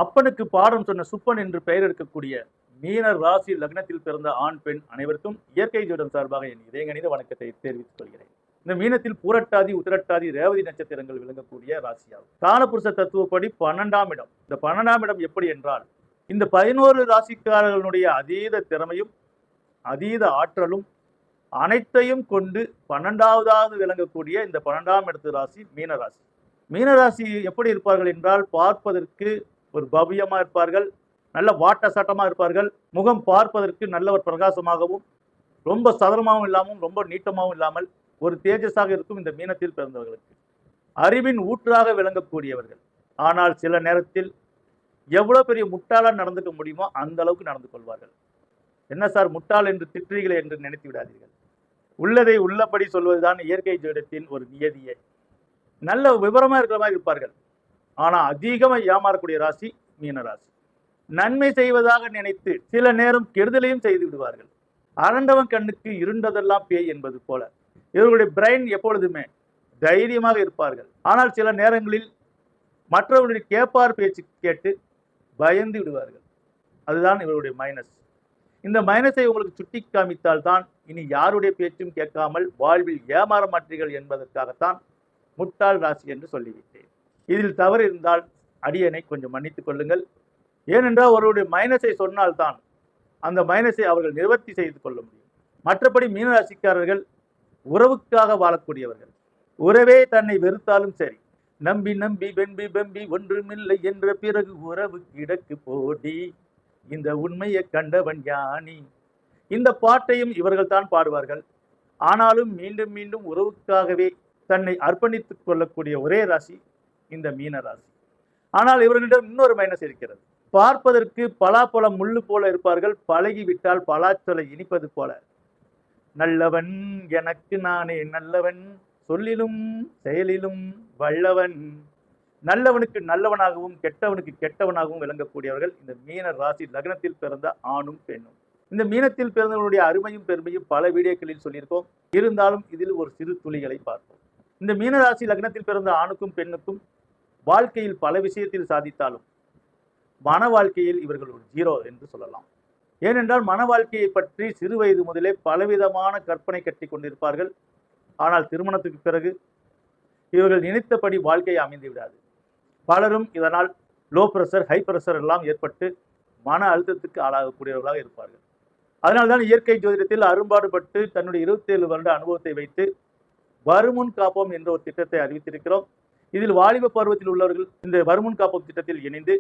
அப்பனுக்கு பாடம் சொன்ன சுப்பன் என்று பெயர் எடுக்கக்கூடிய மீன ராசி லக்னத்தில் பிறந்த ஆண் பெண் அனைவருக்கும் இயற்கை ஜோதிடம் சார்பாக என் இதயங்கணித வணக்கத்தை தெரிவித்துக் கொள்கிறேன். இந்த மீனத்தில் பூரட்டாதி உத்திரட்டாதி ரேவதி நட்சத்திரங்கள் விளங்கக்கூடிய ராசியாகும். காலபுருஷ தத்துவப்படி 12ஆம் இடம். இந்த 12ஆம் இடம் எப்படி என்றால், இந்த 11 ராசிக்காரர்களுடைய அதீத திறமையும் அதீத ஆற்றலும் அனைத்தையும் கொண்டு 12வது விளங்கக்கூடிய இந்த 12ஆம் இடத்து ராசி மீனராசி. மீனராசி எப்படி இருப்பார்கள் என்றால், பார்ப்பதற்கு ஒரு பவ்யமா இருப்பார்கள், நல்ல வாட்ட சாட்டமா இருப்பார்கள், முகம் பார்ப்பதற்கு நல்ல ஒரு பிரகாசமாகவும் ரொம்ப சதுரமாகவும் இல்லாமல் ரொம்ப நீட்டமாகவும் இல்லாமல் ஒரு தேஜஸாக இருக்கும் இந்த மீனத்தில் பிறந்தவர்களுக்கு. அறிவின் ஊற்றாக விளங்கக்கூடியவர்கள். ஆனால் சில நேரத்தில் எவ்வளவு பெரிய முட்டாளா நடந்துக்க முடியுமோ அந்த அளவுக்கு நடந்து கொள்வார்கள். என்ன சார் முட்டாள் என்று திட்டுறீர்களே என்று நினைத்து விடாதீர்கள். உள்ளதை உள்ளபடி சொல்வதுதான் இயற்கை ஜோதிடத்தின் ஒரு நியதியே. நல்ல விவரமா இருக்கிற மாதிரி இருப்பார்கள், ஆனா அதிகமா ஏமாறக்கூடிய ராசி மீனராசி. நன்மை செய்வதாக நினைத்து சில நேரம் கெடுதலையும் செய்து விடுவார்கள். அரண்டவன் கண்ணுக்கு இருண்டதெல்லாம் பேய் என்பது போல இவர்களுடைய பிரெயின் எப்பொழுதுமே தைரியமாக இருப்பார்கள். ஆனால் சில நேரங்களில் மற்றவர்களுடைய கேட்பார் பேச்சு கேட்டு பயந்து விடுவார்கள். அதுதான் இவருடைய மைனஸ். இந்த மைனஸை உங்களுக்கு சுட்டி காமித்தால் தான் இனி யாருடைய பேச்சும் கேட்காமல் வாழ்வில் ஏமாற மாற்றீர்கள் என்பதற்காகத்தான் முட்டாள் ராசி என்று சொல்லிவிட்டேன். இதில் தவறு இருந்தால் அடியனை கொஞ்சம் மன்னித்துக் கொள்ளுங்கள். ஏனென்றால் அவருடைய மைனஸை சொன்னால்தான் அந்த மைனஸை அவர்கள் நிவர்த்தி செய்து கொள்ள முடியும். மற்றபடி மீனராசிக்காரர்கள் உறவுக்காக வாழக்கூடியவர்கள். உறவே தன்னை வெறுத்தாலும் சரி, நம்பி நம்பி வெம்பி வெம்பி ஒன்றுமில்லை என்ற பிறகு உறவு கிடக்கு போடி, இந்த உண்மையை கண்டவன் ஞானி. இந்த பாட்டையும் இவர்கள் தான் பாடுவார்கள். ஆனாலும் மீண்டும் மீண்டும் உறவுக்காகவே தன்னை அர்ப்பணித்துக் கொள்ளக்கூடிய ஒரே ராசி இந்த மீன ராசி. ஆனால் இவர்களிடம் இன்னொரு மைனஸ் இருக்கிறது. பார்ப்பதற்கு பலாப்பழம் முள்ளு போல இருப்பார்கள், பழகிவிட்டால் பலாச்சொலை இனிப்பது போல. நல்லவன் எனக்கு நானே நல்லவன், சொல்லிலும் செயலிலும் வல்லவன். நல்லவனுக்கு நல்லவனாகவும் கெட்டவனுக்கு கெட்டவனாகவும் விளங்கக்கூடியவர்கள் இந்த மீன ராசி லக்னத்தில் பிறந்த ஆணும் பெண்ணும். இந்த மீனத்தில் பிறந்தவர்களுடைய அருமையும் பெருமையும் பல வீடியோக்களில் சொல்லியிருக்கோம். இருந்தாலும் இதில் ஒரு சிறு துளிகளை பார்ப்போம். இந்த மீனராசி லக்னத்தில் பிறந்த ஆணுக்கும் பெண்ணுக்கும் வாழ்க்கையில் பல விஷயத்தில் சாதித்தாலும் மன வாழ்க்கையில் இவர்கள் ஒரு 0 என்று சொல்லலாம். ஏனென்றால் மன வாழ்க்கையை பற்றி சிறு வயது முதலே பலவிதமான கற்பனை கட்டி கொண்டிருப்பார்கள். ஆனால் திருமணத்துக்கு பிறகு இவர்கள் நினைத்தபடி வாழ்க்கையை அமைந்து விடாது. பலரும் இதனால் லோ பிரஷர் ஹை பிரஷர் எல்லாம் ஏற்பட்டு மன அழுத்தத்துக்கு ஆளாகக்கூடியவர்களாக இருப்பார்கள். அதனால்தான் இயற்கை ஜோதிடத்தில் அரும்பாடுபட்டு தன்னுடைய 27 வருட அனுபவத்தை வைத்து வருமுன் காப்போம் என்ற ஒரு திட்டத்தை அறிவித்திருக்கிறோம். இதில் வாலிப பருவத்தில் உள்ளவர்கள் இந்த வருமுன் காப்போம் திட்டத்தில் இணைந்து